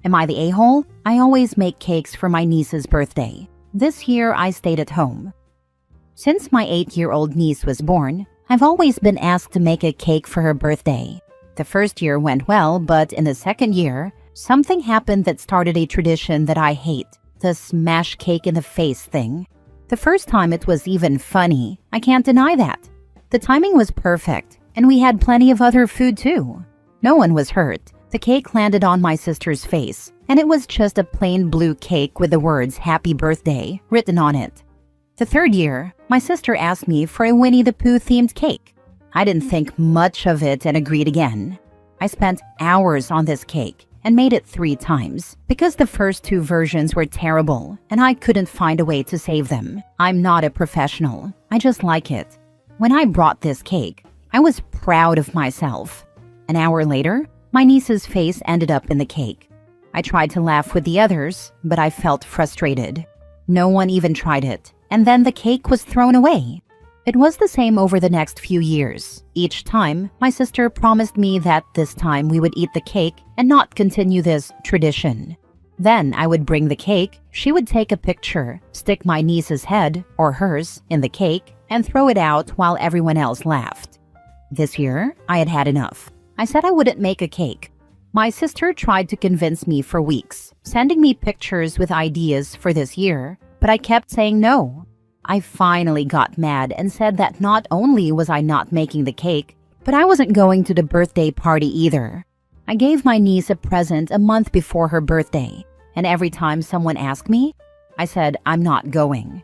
Am I the a-hole? I always make cakes for my niece's birthday. This year, I stayed at home. Since my 8-year-old niece was born, I've always been asked to make a cake for her birthday. The first year went well, but in the second year, something happened that started a tradition that I hate, the smash cake in the face thing. The first time it was even funny, I can't deny that. The timing was perfect, and we had plenty of other food too. No one was hurt. The cake landed on my sister's face, and it was just a plain blue cake with the words "Happy Birthday" written on it. The third year, my sister asked me for a Winnie the Pooh themed cake. I didn't think much of it and agreed again. I spent hours on this cake and made it 3 times because the first 2 versions were terrible and I couldn't find a way to save them. I'm not a professional. I just like it. When I brought this cake, I was proud of myself. An hour later, my niece's face ended up in the cake. I tried to laugh with the others, but I felt frustrated. No one even tried it, and then the cake was thrown away. It was the same over the next few years. Each time, my sister promised me that this time we would eat the cake and not continue this tradition. Then I would bring the cake, she would take a picture, stick my niece's head, or hers, in the cake, and throw it out while everyone else laughed. This year, I had had enough. I said I wouldn't make a cake. My sister tried to convince me for weeks, sending me pictures with ideas for this year, but I kept saying no. I finally got mad and said that not only was I not making the cake, but I wasn't going to the birthday party either. I gave my niece a present a month before her birthday, and every time someone asked me, I said I'm not going.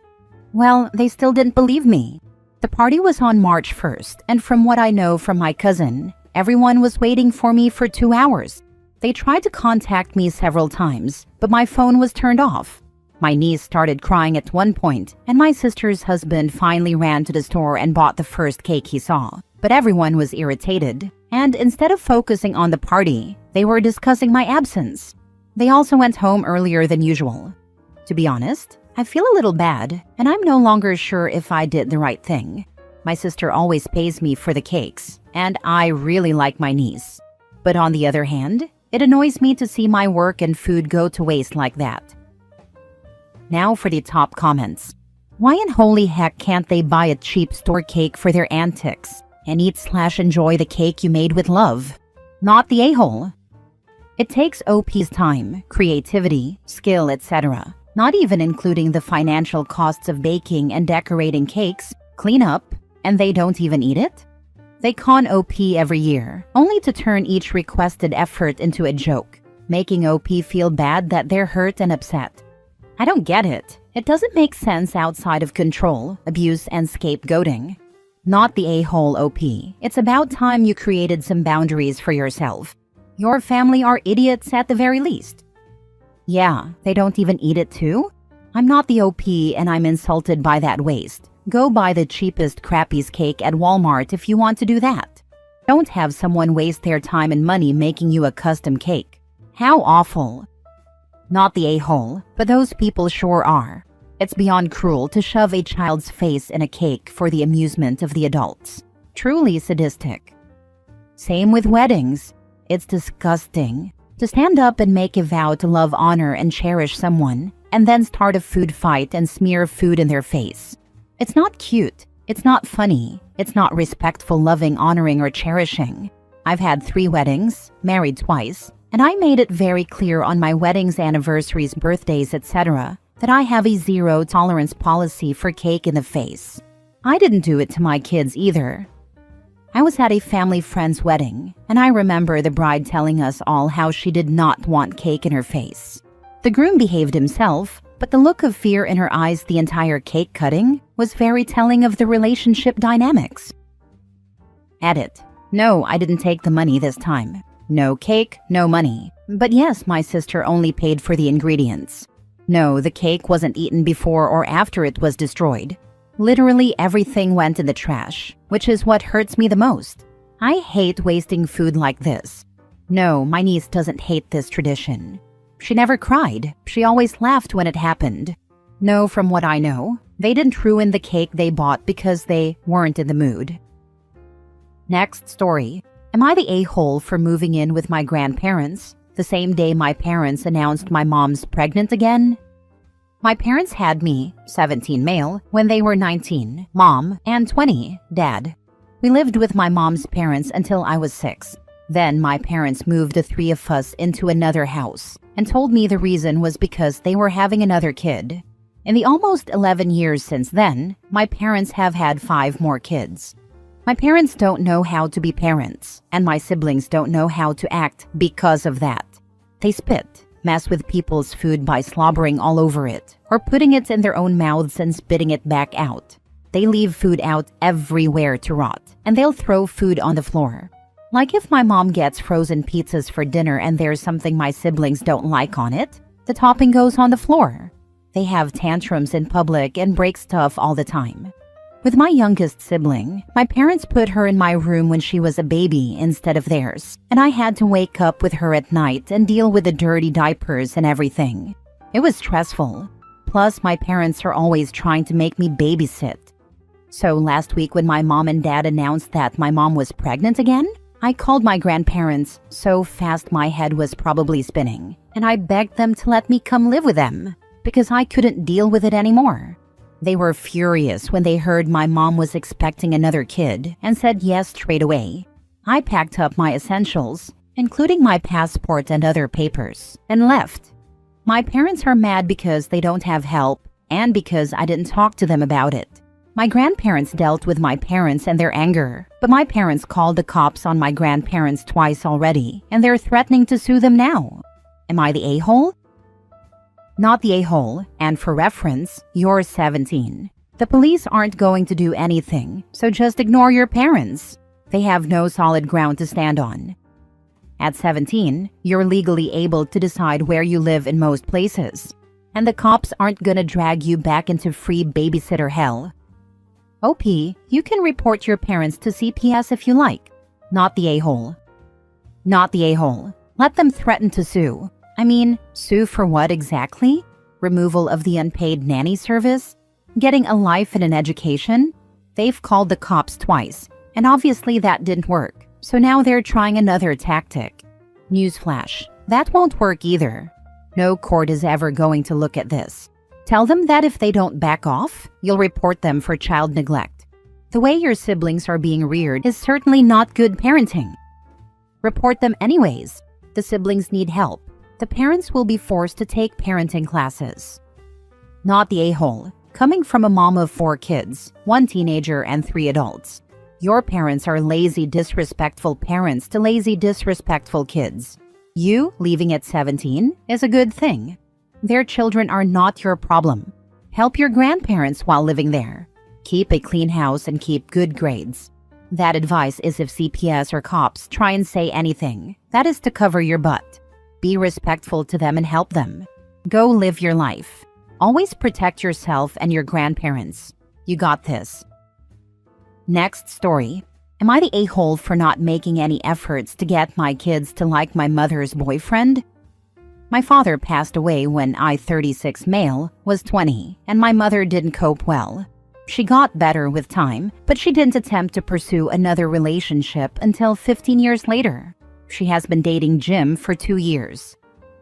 Well, they still didn't believe me. The party was on March 1st, and from what I know from my cousin, everyone was waiting for me for 2 hours. They tried to contact me several times, but my phone was turned off. My niece started crying at one point, and my sister's husband finally ran to the store and bought the first cake he saw. But everyone was irritated, and instead of focusing on the party, they were discussing my absence. They also went home earlier than usual. To be honest, I feel a little bad, and I'm no longer sure if I did the right thing. My sister always pays me for the cakes, and I really like my niece. But on the other hand, it annoys me to see my work and food go to waste like that. Now for the top comments. Why in holy heck can't they buy a cheap store cake for their antics and eat/enjoy the cake you made with love? Not the a-hole. It takes OP's time, creativity, skill, etc., not even including the financial costs of baking and decorating cakes, clean up, and they don't even eat it? They con OP every year, only to turn each requested effort into a joke, making OP feel bad that they're hurt and upset. I don't get it. It doesn't make sense outside of control, abuse, and scapegoating. Not the a-hole OP. It's about time you created some boundaries for yourself. Your family are idiots at the very least. Yeah, they don't even eat it too? I'm not the OP and I'm insulted by that waste. Go buy the cheapest crappies cake at Walmart if you want to do that. Don't have someone waste their time and money making you a custom cake. How awful. Not the a-hole, but those people sure are. It's beyond cruel to shove a child's face in a cake for the amusement of the adults. Truly sadistic. Same with weddings. It's disgusting. To stand up and make a vow to love, honor, and cherish someone, and then start a food fight and smear food in their face. It's not cute. It's not funny. It's not respectful, loving, honoring, or cherishing. I've had 3 weddings, married twice, and I made it very clear on my weddings, anniversaries, birthdays, etc. that I have a zero tolerance policy for cake in the face. I didn't do it to my kids either. I was at a family friend's wedding, and I remember the bride telling us all how she did not want cake in her face. The groom behaved himself, but the look of fear in her eyes the entire cake cutting was very telling of the relationship dynamics. Edit. No, I didn't take the money this time. No cake, no money. But yes, my sister only paid for the ingredients. No, the cake wasn't eaten before or after it was destroyed. Literally everything went in the trash, which is what hurts me the most. I hate wasting food like this. No, my niece doesn't hate this tradition. She never cried. She always laughed when it happened. No, from what I know, they didn't ruin the cake they bought because they weren't in the mood. Next story. Am I the a-hole for moving in with my grandparents? the same day my parents announced my mom's pregnant again. My parents had me, 17 male, when they were 19, mom, and 20, dad. We lived with my mom's parents until I was 6. Then my parents moved the 3 of us into another house and told me the reason was because they were having another kid. In the almost 11 years since then, my parents have had 5 more kids. My parents don't know how to be parents, and my siblings don't know how to act because of that. They spit, mess with people's food by slobbering all over it, or putting it in their own mouths and spitting it back out. They leave food out everywhere to rot, and they'll throw food on the floor. Like if my mom gets frozen pizzas for dinner and there's something my siblings don't like on it, the topping goes on the floor. They have tantrums in public and break stuff all the time. With my youngest sibling, my parents put her in my room when she was a baby instead of theirs, and I had to wake up with her at night and deal with the dirty diapers and everything. It was stressful. Plus, my parents are always trying to make me babysit. So last week when my mom and dad announced that my mom was pregnant again, I called my grandparents so fast my head was probably spinning, and I begged them to let me come live with them because I couldn't deal with it anymore. They were furious when they heard my mom was expecting another kid and said yes straight away. I packed up my essentials, including my passport and other papers, and left. My parents are mad because they don't have help and because I didn't talk to them about it. My grandparents dealt with my parents and their anger, but my parents called the cops on my grandparents twice already, and they're threatening to sue them now. Am I the a-hole? Not the a-hole, and for reference, you're 17. The police aren't going to do anything, so just ignore your parents. They have no solid ground to stand on. At 17, you're legally able to decide where you live in most places, and the cops aren't gonna drag you back into free babysitter hell. OP, you can report your parents to CPS if you like. Not the a-hole. Not the a-hole. Let them threaten to sue. I mean, sue for what exactly? Removal of the unpaid nanny service? Getting a life and an education? They've called the cops twice, and obviously that didn't work, so now they're trying another tactic. Newsflash, that won't work either. No court is ever going to look at this. Tell them that if they don't back off, you'll report them for child neglect. The way your siblings are being reared is certainly not good parenting. Report them anyways. The siblings need help. The parents will be forced to take parenting classes. Not the a-hole. Coming from a mom of 4 kids, 1 teenager and 3 adults. Your parents are lazy, disrespectful parents to lazy, disrespectful kids. You leaving at 17 is a good thing. Their children are not your problem. Help your grandparents while living there. Keep a clean house and keep good grades. That advice is if CPS or cops try and say anything. That is to cover your butt. Be respectful to them and help them. Go live your life. Always protect yourself and your grandparents. You got this. Next story. Am I the a-hole for not making any efforts to get my kids to like my mother's boyfriend? My father passed away when I, 36 male, was 20, and my mother didn't cope well. She got better with time, but she didn't attempt to pursue another relationship until 15 years later. She has been dating Jim for 2 years.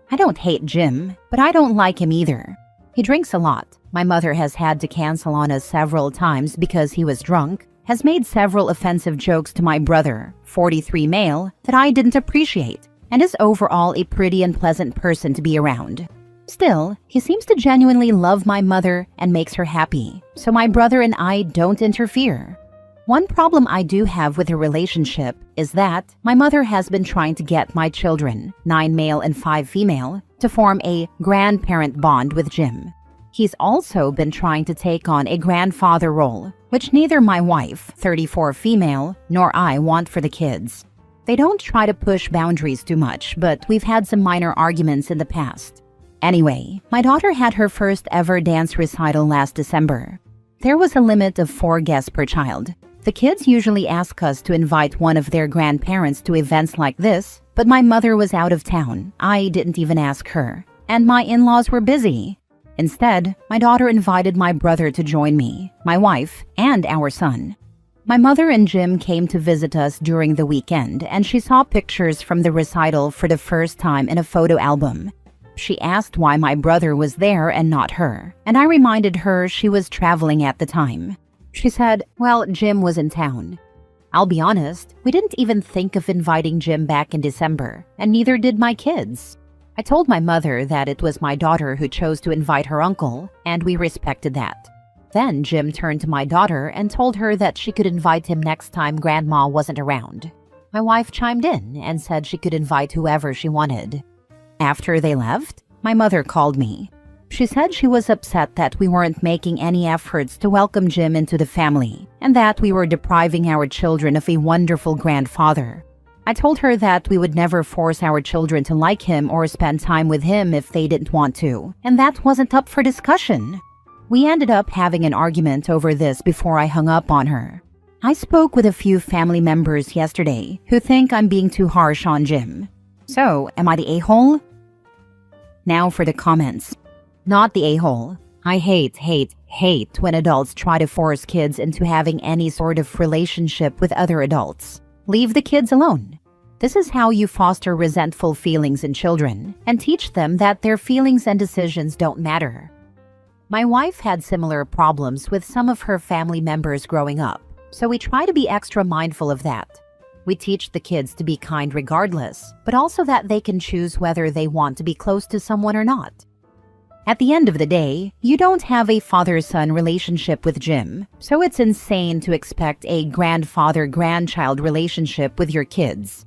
I don't hate Jim, but I don't like him either. He drinks a lot. My mother has had to cancel on us several times because he was drunk, has made several offensive jokes to my brother, 43 male, that I didn't appreciate, and is overall a pretty and pleasant person to be around. Still, he seems to genuinely love my mother and makes her happy, so my brother and I don't interfere. One problem I do have with the relationship is that my mother has been trying to get my children, 9 male and 5 female, to form a grandparent bond with Jim. He's also been trying to take on a grandfather role, which neither my wife, 34 female, nor I want for the kids. They don't try to push boundaries too much, but we've had some minor arguments in the past. Anyway, my daughter had her first ever dance recital last December. There was a limit of 4 guests per child. The kids usually ask us to invite one of their grandparents to events like this, but my mother was out of town. I didn't even ask her, and my in-laws were busy. Instead, my daughter invited my brother to join me, my wife, and our son. My mother and Jim came to visit us during the weekend, and she saw pictures from the recital for the first time in a photo album. She asked why my brother was there and not her, and I reminded her she was traveling at the time. She said, well, Jim was in town. I'll be honest, we didn't even think of inviting Jim back in December, and neither did my kids. I told my mother that it was my daughter who chose to invite her uncle, and we respected that. Then Jim turned to my daughter and told her that she could invite him next time Grandma wasn't around. My wife chimed in and said she could invite whoever she wanted. After they left, my mother called me. She said she was upset that we weren't making any efforts to welcome Jim into the family, and that we were depriving our children of a wonderful grandfather. I told her that we would never force our children to like him or spend time with him if they didn't want to, and that wasn't up for discussion. We ended up having an argument over this before I hung up on her. I spoke with a few family members yesterday who think I'm being too harsh on Jim. So, am I the a-hole? Now for the comments. Not the a-hole. I hate when adults try to force kids into having any sort of relationship with other adults. Leave the kids alone. This is how you foster resentful feelings in children and teach them that their feelings and decisions don't matter. My wife had similar problems with some of her family members growing up, so we try to be extra mindful of that. We teach the kids to be kind regardless, but also that they can choose whether they want to be close to someone or not. At the end of the day, you don't have a father-son relationship with Jim, so it's insane to expect a grandfather-grandchild relationship with your kids.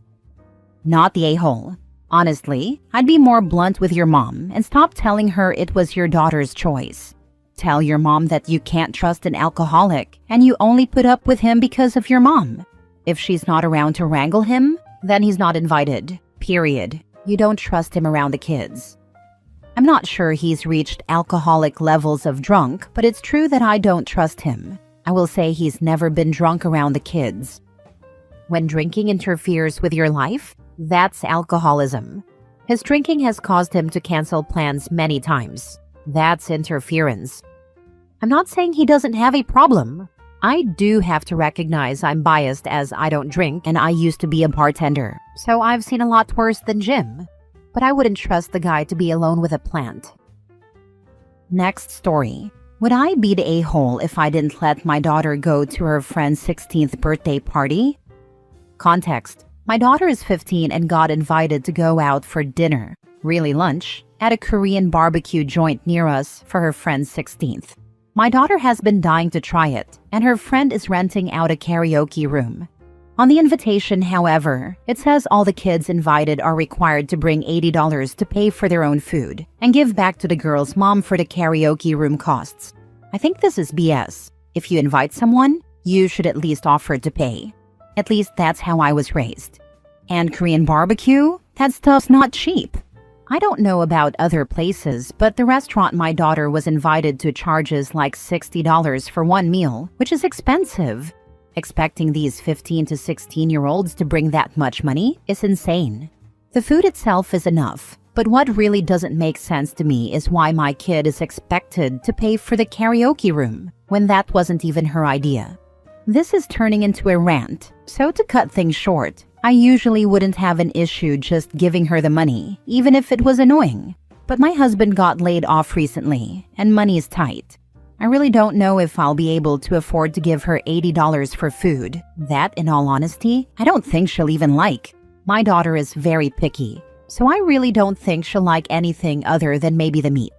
Not the a-hole. Honestly, I'd be more blunt with your mom and stop telling her it was your daughter's choice. Tell your mom that you can't trust an alcoholic and you only put up with him because of your mom. If she's not around to wrangle him, then he's not invited. Period. You don't trust him around the kids. I'm not sure he's reached alcoholic levels of drunk, but it's true that I don't trust him. I will say he's never been drunk around the kids. When drinking interferes with your life, that's alcoholism. His drinking has caused him to cancel plans many times. That's interference. I'm not saying he doesn't have a problem. I do have to recognize I'm biased as I don't drink and I used to be a bartender, so I've seen a lot worse than Jim. But I wouldn't trust the guy to be alone with a plant. Next story. Would I be the a-hole if I didn't let my daughter go to her friend's 16th birthday party? Context. My daughter is 15 and got invited to go out for dinner, really lunch, at a Korean barbecue joint near us for her friend's 16th. My daughter has been dying to try it, and her friend is renting out a karaoke room. On the invitation, however, it says all the kids invited are required to bring $80 to pay for their own food and give back to the girl's mom for the karaoke room costs. I think this is BS. If you invite someone, you should at least offer to pay. At least that's how I was raised. And Korean barbecue? That stuff's not cheap. I don't know about other places, but the restaurant my daughter was invited to charges like $60 for one meal, which is expensive. Expecting these 15 to 16-year-olds to bring that much money is insane. The food itself is enough, but what really doesn't make sense to me is why my kid is expected to pay for the karaoke room when that wasn't even her idea. This is turning into a rant, so to cut things short, I usually wouldn't have an issue just giving her the money, even if it was annoying. But my husband got laid off recently, and money is tight. I really don't know if I'll be able to afford to give her $80 for food. That, in all honesty, I don't think she'll even like. My daughter is very picky, so I really don't think she'll like anything other than maybe the meat.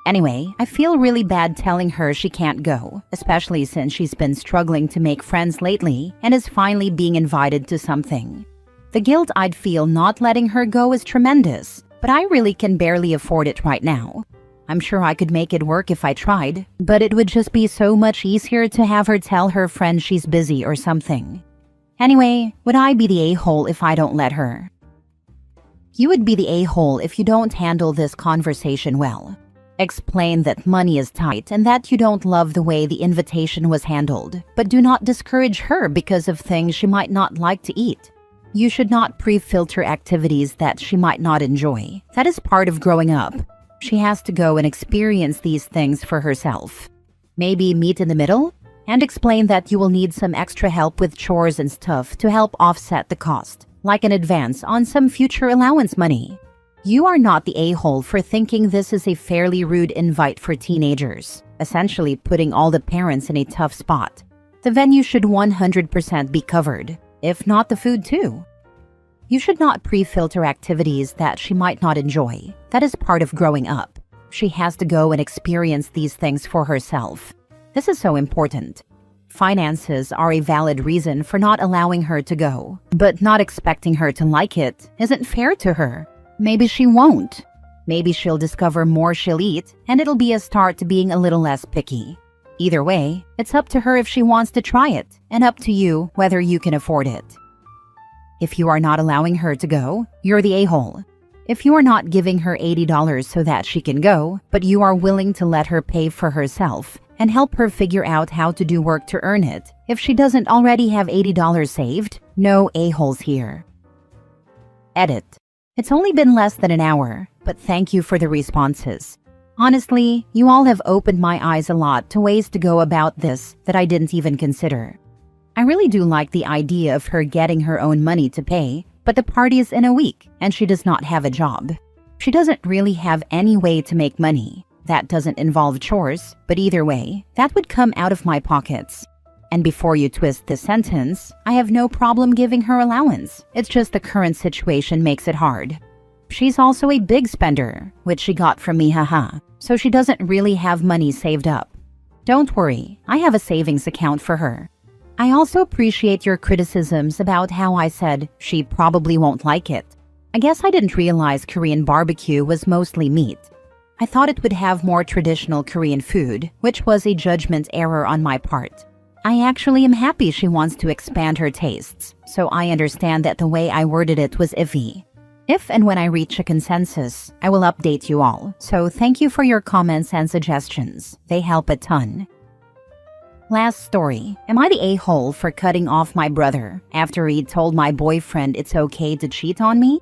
Anyway, I feel really bad telling her she can't go, especially since she's been struggling to make friends lately and is finally being invited to something. The guilt I'd feel not letting her go is tremendous, but I really can barely afford it right now. I'm sure I could make it work if I tried, but it would just be so much easier to have her tell her friend she's busy or something. Anyway, would I be the a-hole if I don't let her? You would be the a-hole if you don't handle this conversation well. Explain that money is tight and that you don't love the way the invitation was handled, but do not discourage her because of things she might not like to eat. You should not pre-filter activities that she might not enjoy. That is part of growing up. She has to go and experience these things for herself. Maybe meet in the middle? and explain that you will need some extra help with chores and stuff to help offset the cost, like an advance on some future allowance money. You are not the a-hole for thinking this is a fairly rude invite for teenagers, essentially putting all the parents in a tough spot. The venue should 100% be covered, if not the food too. You should not pre-filter activities that she might not enjoy. That is part of growing up. She has to go and experience these things for herself. This is so important. Finances are a valid reason for not allowing her to go, but not expecting her to like it isn't fair to her. Maybe she won't. Maybe she'll discover more she'll eat, and it'll be a start to being a little less picky. Either way, it's up to her if she wants to try it, and up to you whether you can afford it. If you are not allowing her to go, you're the a-hole. If you are not giving her $80 so that she can go, but you are willing to let her pay for herself and help her figure out how to do work to earn it, if she doesn't already have $80 saved, no a-holes here. Edit. It's only been less than an hour, but thank you for the responses. Honestly, you all have opened my eyes a lot to ways to go about this that I didn't even consider. I really do like the idea of her getting her own money to pay, but the party is in a week and she does not have a job. She doesn't really have any way to make money. That doesn't involve chores, but either way, that would come out of my pockets. And before you twist this sentence, I have no problem giving her allowance. It's just the current situation makes it hard. She's also a big spender, which she got from me, haha, so she doesn't really have money saved up. Don't worry, I have a savings account for her. I also appreciate your criticisms about how I said she probably won't like it. I guess I didn't realize Korean barbecue was mostly meat. I thought it would have more traditional Korean food, which was a judgment error on my part. I actually am happy she wants to expand her tastes, so I understand that the way I worded it was iffy. If and when I reach a consensus, I will update you all, so thank you for your comments and suggestions. They help a ton. Last story. Am I the a-hole for cutting off my brother after he told my boyfriend it's okay to cheat on me?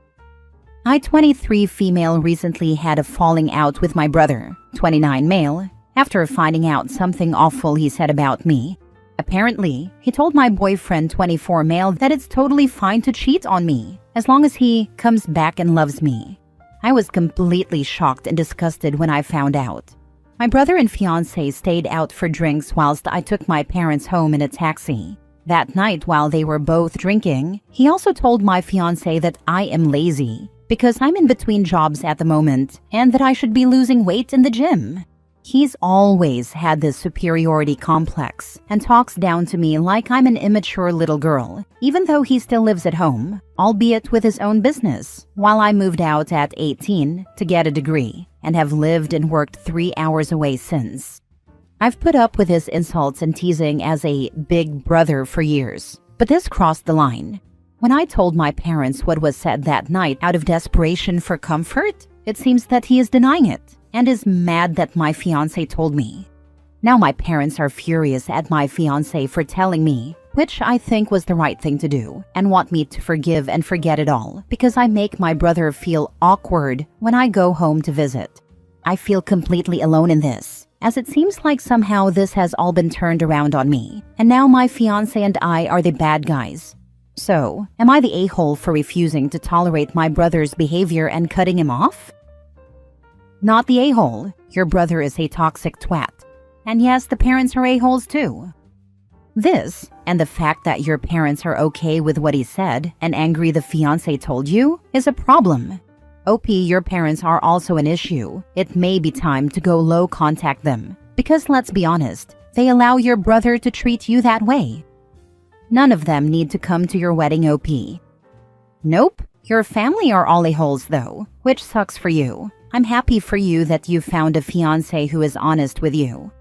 I, 23 female, recently had a falling out with my brother, 29 male, after finding out something awful he said about me. Apparently, he told my boyfriend, 24 male, that it's totally fine to cheat on me, as long as he comes back and loves me. I was completely shocked and disgusted when I found out. My brother and fiancé stayed out for drinks whilst I took my parents home in a taxi. That night, while they were both drinking, he also told my fiancé that I am lazy because I'm in between jobs at the moment and that I should be losing weight in the gym. He's always had this superiority complex and talks down to me like I'm an immature little girl, even though he still lives at home, albeit with his own business, while I moved out at 18 to get a degree and have lived and worked 3 hours away since. I've put up with his insults and teasing as a big brother for years, but this crossed the line. When I told my parents what was said that night out of desperation for comfort, it seems that he is denying it and is mad that my fiancé told me. Now my parents are furious at my fiancé for telling me, which I think was the right thing to do, and want me to forgive and forget it all because I make my brother feel awkward when I go home to visit. I feel completely alone in this, as it seems like somehow this has all been turned around on me, and now my fiancé and I are the bad guys. So, am I the a-hole for refusing to tolerate my brother's behavior and cutting him off? Not the a-hole. Your brother is a toxic twat. And yes, the parents are a-holes too. This, and the fact that your parents are okay with what he said and angry the fiancé told you, is a problem. OP, your parents are also an issue. It may be time to go low contact them. Because let's be honest, they allow your brother to treat you that way. None of them need to come to your wedding, OP. Nope, your family are all a-holes though, which sucks for you. I'm happy for you that you found a fiancé who is honest with you.